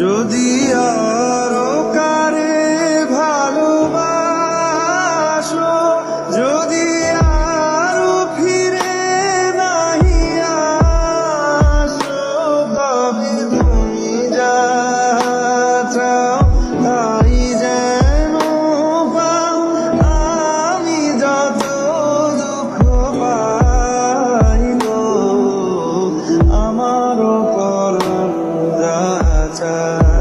যদি আরো কারে ভালোবাসো, যদি আরো ফিরে নাহি আসো, তবে তুমি যা চাও তাই যেন পাও। আমি যত দুঃখ পাই গো, আমারও পরাণ যা চায়।